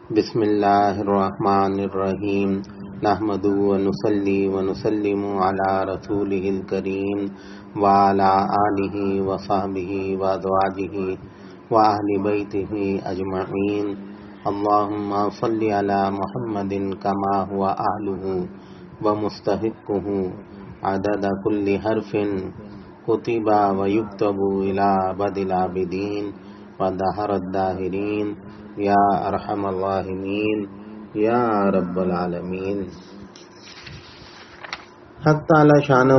بسم اللہ الرحمن الرحیم نحمد ونصلی ونسلم علی رسولہ الکریم وعلی آلہ وصحبہ وازواجہ واہل بیتہ اجمعین اللہم صلی علی محمد کما هو اہلہ ومستحقہ عدد کل حرف کتب ویکتب الی ابد العابدین ودہر الداہرین یا ارحم الراحمین یا رب العالمین۔ حق تعالی شانہ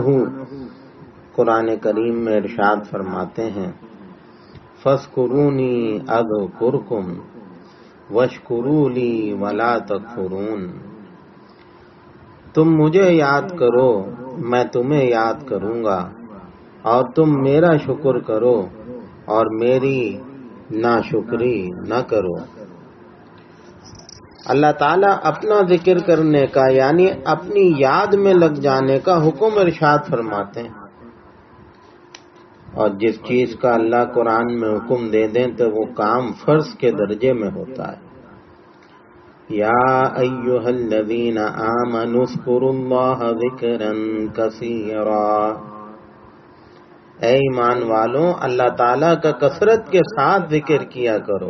قرآن کریم میں ارشاد فرماتے ہیں فاذکرونی اذکرکم واشکروا لی ولا تکفرون، تم مجھے یاد کرو میں تمہیں یاد کروں گا اور تم میرا شکر کرو اور میری ناشکری نہ کرو۔ اللہ تعالیٰ اپنا ذکر کرنے کا یعنی اپنی یاد میں لگ جانے کا حکم ارشاد فرماتے ہیں، اور جس چیز کا اللہ قرآن میں حکم دے دیں تو وہ کام فرض کے درجے میں ہوتا ہے۔ یا ایھا الذین آمنوا اذکروا اللہ ذکرا کثیرا، اے ایمان والوں اللہ تعالیٰ کا کثرت کے ساتھ ذکر کیا کرو،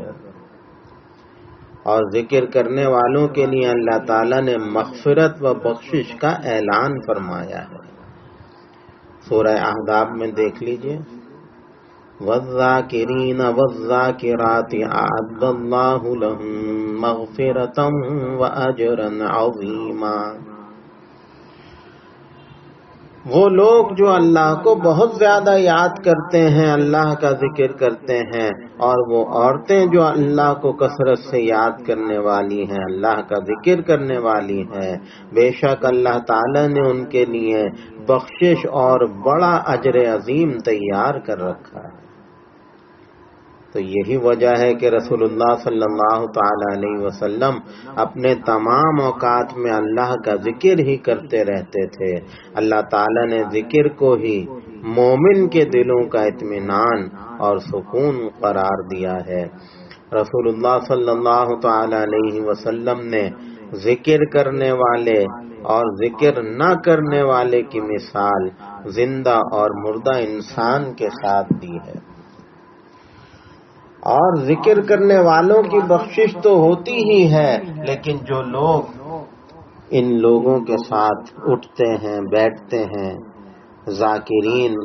اور ذکر کرنے والوں کے لیے اللہ تعالیٰ نے مغفرت و بخشش کا اعلان فرمایا ہے۔ سورہ احزاب میں دیکھ لیجئے والذاکرین والذاکرات اعد اللہ لهم مغفرۃ واجرا عظیما، وہ لوگ جو اللہ کو بہت زیادہ یاد کرتے ہیں، اللہ کا ذکر کرتے ہیں، اور وہ عورتیں جو اللہ کو کثرت سے یاد کرنے والی ہیں، اللہ کا ذکر کرنے والی ہیں، بے شک اللہ تعالی نے ان کے لیے بخشش اور بڑا اجر عظیم تیار کر رکھا ہے۔ تو یہی وجہ ہے کہ رسول اللہ صلی اللہ تعالی علیہ وسلم اپنے تمام اوقات میں اللہ کا ذکر ہی کرتے رہتے تھے۔ اللہ تعالی نے ذکر کو ہی مومن کے دلوں کا اطمینان اور سکون قرار دیا ہے۔ رسول اللہ صلی اللہ تعالی علیہ وسلم نے ذکر کرنے والے اور ذکر نہ کرنے والے کی مثال زندہ اور مردہ انسان کے ساتھ دی ہے۔ اور ذکر کرنے والوں کی بخشش تو ہوتی ہی ہے، لیکن جو لوگ ان لوگوں کے ساتھ اٹھتے ہیں بیٹھتے ہیں، ذاکرین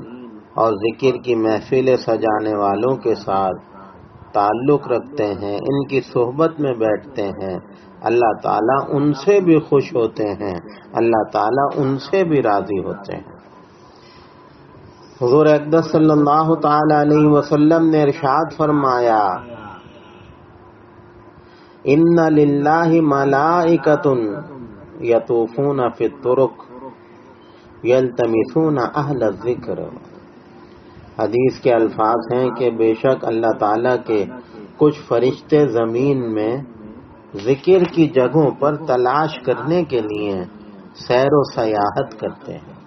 اور ذکر کی محفلیں سجانے والوں کے ساتھ تعلق رکھتے ہیں، ان کی صحبت میں بیٹھتے ہیں، اللہ تعالیٰ ان سے بھی خوش ہوتے ہیں، اللہ تعالیٰ ان سے بھی راضی ہوتے ہیں۔ حضور اقدس صلی اللہ تعالی علیہ وسلم نے ارشاد فرمایا ان للہ ملائکۃ یطوفون فی الطرق یلتمسون اہل الذکر، حدیث کے الفاظ ہیں کہ بے شک اللہ تعالیٰ کے کچھ فرشتے زمین میں ذکر کی جگہوں پر تلاش کرنے کے لیے سیر و سیاحت کرتے ہیں،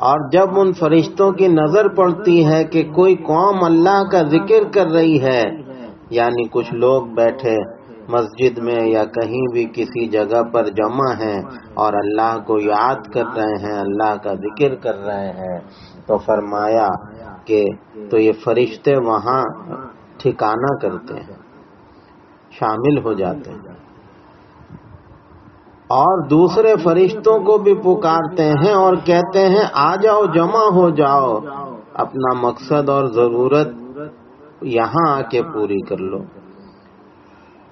اور جب ان فرشتوں کی نظر پڑتی ہے کہ کوئی قوم اللہ کا ذکر کر رہی ہے، یعنی کچھ لوگ بیٹھے مسجد میں یا کہیں بھی کسی جگہ پر جمع ہیں اور اللہ کو یاد کر رہے ہیں، اللہ کا ذکر کر رہے ہیں، تو فرمایا کہ تو یہ فرشتے وہاں ٹھکانہ کرتے ہیں، شامل ہو جاتے ہیں، اور دوسرے فرشتوں کو بھی پکارتے ہیں اور کہتے ہیں آ جاؤ جمع ہو جاؤ، اپنا مقصد اور ضرورت یہاں آ کے پوری کر لو۔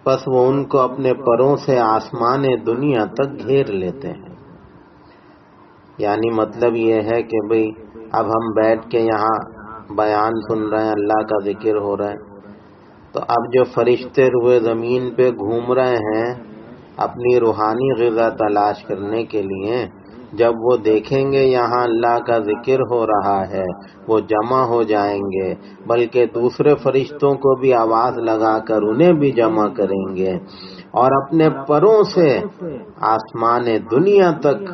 پس وہ ان کو اپنے پروں سے آسمان دنیا تک گھیر لیتے ہیں۔ یعنی مطلب یہ ہے کہ بھئی اب ہم بیٹھ کے یہاں بیان سن رہے ہیں، اللہ کا ذکر ہو رہا ہے، تو اب جو فرشتے روئے زمین پہ گھوم رہے ہیں اپنی روحانی غذا تلاش کرنے کے لیے، جب وہ دیکھیں گے یہاں اللہ کا ذکر ہو رہا ہے وہ جمع ہو جائیں گے، بلکہ دوسرے فرشتوں کو بھی آواز لگا کر انہیں بھی جمع کریں گے، اور اپنے پروں سے آسمان دنیا تک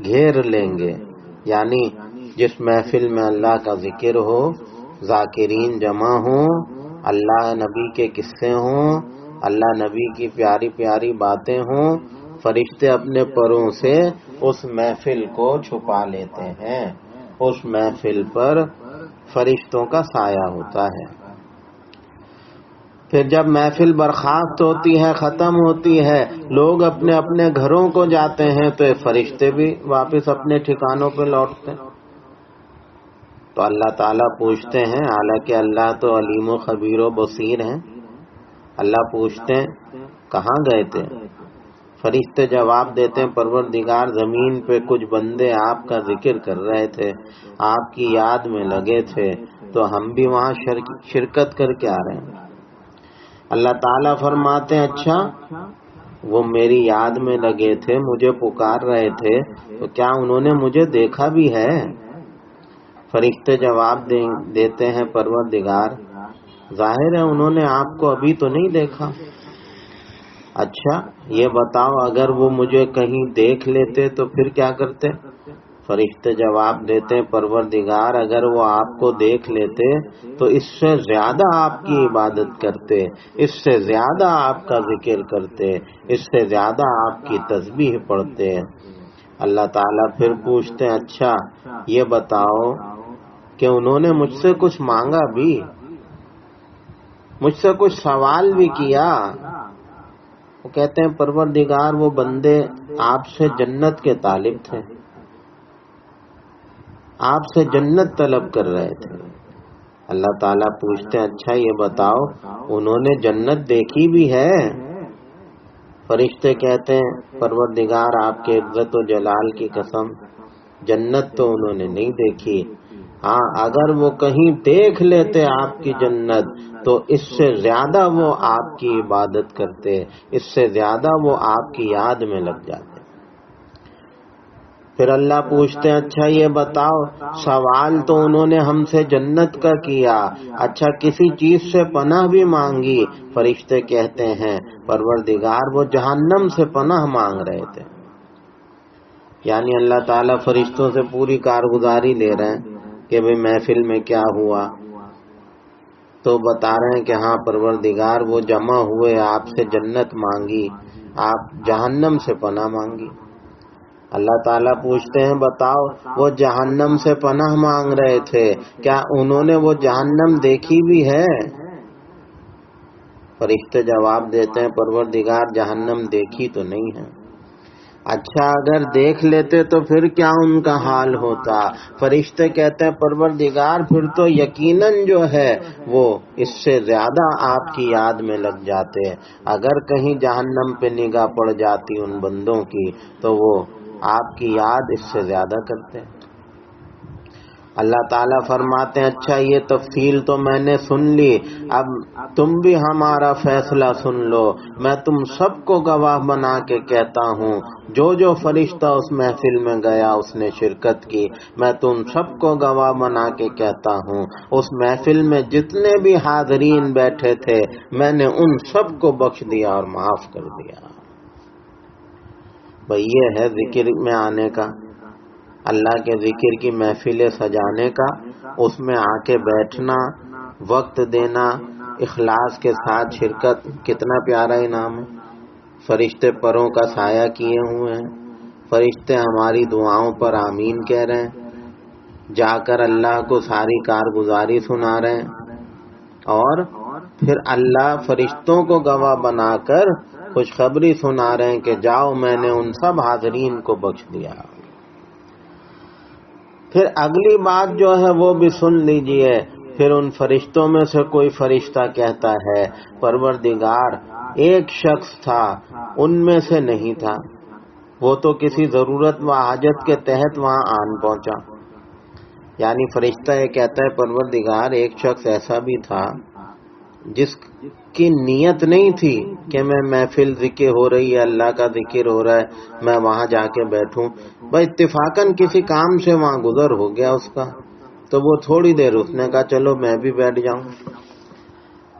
گھیر لیں گے۔ یعنی جس محفل میں اللہ کا ذکر ہو، ذاکرین جمع ہوں، اللہ نبی کے قصے ہوں، اللہ نبی کی پیاری پیاری باتیں ہوں، فرشتے اپنے پروں سے اس محفل کو چھپا لیتے ہیں، اس محفل پر فرشتوں کا سایہ ہوتا ہے۔ پھر جب محفل برخاست ہوتی ہے، ختم ہوتی ہے، لوگ اپنے اپنے گھروں کو جاتے ہیں، تو یہ فرشتے بھی واپس اپنے ٹھکانوں پہ لوٹتے ہیں۔ تو اللہ تعالیٰ پوچھتے ہیں، حالانکہ اللہ تو علیم و خبیر و بصیر ہیں، اللہ پوچھتے ہیں کہاں گئے تھے؟ فرشتے جواب دیتے ہیں، پروردگار زمین پہ کچھ بندے آپ کا ذکر کر رہے تھے، آپ کی یاد میں لگے تھے، تو ہم بھی وہاں شرکت کر کے آ رہے ہیں۔ اللہ تعالیٰ فرماتے ہیں، اچھا وہ میری یاد میں لگے تھے، مجھے پکار رہے تھے، تو کیا انہوں نے مجھے دیکھا بھی ہے؟ فرشتے جواب دیتے ہیں، پروردگار ظاہر ہے انہوں نے آپ کو ابھی تو نہیں دیکھا۔ اچھا یہ بتاؤ، اگر وہ مجھے کہیں دیکھ لیتے تو پھر کیا کرتے؟ فرشتے جواب دیتے ہیں، پروردگار اگر وہ آپ کو دیکھ لیتے تو اس سے زیادہ آپ کی عبادت کرتے، اس سے زیادہ آپ کا ذکر کرتے، اس سے زیادہ آپ کی تسبیح پڑھتے۔ اللہ تعالیٰ پھر پوچھتے ہیں، اچھا یہ بتاؤ کہ انہوں نے مجھ سے کچھ مانگا بھی، مجھ سے کچھ سوال بھی کیا؟ وہ کہتے ہیں، پروردگار وہ بندے آپ سے جنت کے طالب تھے، آپ سے جنت طلب کر رہے تھے۔ اللہ تعالیٰ پوچھتے ہیں، اچھا یہ بتاؤ انہوں نے جنت دیکھی بھی ہے؟ فرشتے کہتے ہیں، پروردگار آپ کے عزت و جلال کی قسم، جنت تو انہوں نے نہیں دیکھی، ہاں اگر وہ کہیں دیکھ لیتے آپ کی جنت تو اس سے زیادہ وہ آپ کی عبادت کرتے، اس سے زیادہ وہ آپ کی یاد میں لگ جاتے۔ پھر اللہ پوچھتے ہیں، اچھا یہ بتاؤ سوال تو انہوں نے ہم سے جنت کا کیا، اچھا کسی چیز سے پناہ بھی مانگی؟ فرشتے کہتے ہیں، پروردگار وہ جہنم سے پناہ مانگ رہے تھے۔ یعنی اللہ تعالیٰ فرشتوں سے پوری کارگزاری لے رہے ہیں کہ بھئی محفل میں کیا ہوا، تو بتا رہے ہیں کہ ہاں پروردگار وہ جمع ہوئے، آپ سے جنت مانگی، آپ جہنم سے پناہ مانگی۔ اللہ تعالیٰ پوچھتے ہیں، بتاؤ وہ جہنم سے پناہ مانگ رہے تھے، کیا انہوں نے وہ جہنم دیکھی بھی ہے؟ فرشتے جواب دیتے ہیں، پروردگار جہنم دیکھی تو نہیں ہے۔ اچھا اگر دیکھ لیتے تو پھر کیا ان کا حال ہوتا؟ فرشتے کہتے ہیں، پروردگار پھر تو یقیناً جو ہے وہ اس سے زیادہ آپ کی یاد میں لگ جاتے، اگر کہیں جہنم پہ نگاہ پڑ جاتی ان بندوں کی تو وہ آپ کی یاد اس سے زیادہ کرتے۔ اللہ تعالیٰ فرماتے ہیں، اچھا یہ تفصیل تو میں نے سن لی، اب تم بھی ہمارا فیصلہ سن لو۔ میں تم سب کو گواہ بنا کے کہتا ہوں، جو جو فرشتہ اس محفل میں گیا اس نے شرکت کی، میں تم سب کو گواہ بنا کے کہتا ہوں، اس محفل میں جتنے بھی حاضرین بیٹھے تھے میں نے ان سب کو بخش دیا اور معاف کر دیا۔ بھئی یہ ہے ذکر میں آنے کا، اللہ کے ذکر کی محفلیں سجانے کا، اس میں آ کے بیٹھنا، وقت دینا، اخلاص کے ساتھ شرکت، کتنا پیارا انعام ہے۔ فرشتے پروں کا سایہ کیے ہوئے ہیں، فرشتے ہماری دعاؤں پر آمین کہہ رہے ہیں، جا کر اللہ کو ساری کارگزاری سنا رہے ہیں، اور پھر اللہ فرشتوں کو گواہ بنا کر خوشخبری سنا رہے ہیں کہ جاؤ میں نے ان سب حاضرین کو بخش دیا۔ پھر اگلی بات جو ہے وہ بھی سن لیجئے، پھر ان فرشتوں میں سے کوئی فرشتہ کہتا ہے، پروردگار ایک شخص تھا ان میں سے نہیں تھا، وہ تو کسی ضرورت و حاجت کے تحت وہاں آن پہنچا۔ یعنی فرشتہ یہ کہتا ہے، پروردگار ایک شخص ایسا بھی تھا جس کی نیت نہیں تھی کہ میں محفل ذکر ہو رہی ہے، اللہ کا ذکر ہو رہا ہے، میں وہاں جا کے بیٹھوں، بس اتفاقاً کسی کام سے وہاں گزر ہو گیا اس کا، تو وہ تھوڑی دیر اس نے کہا چلو میں بھی بیٹھ جاؤں۔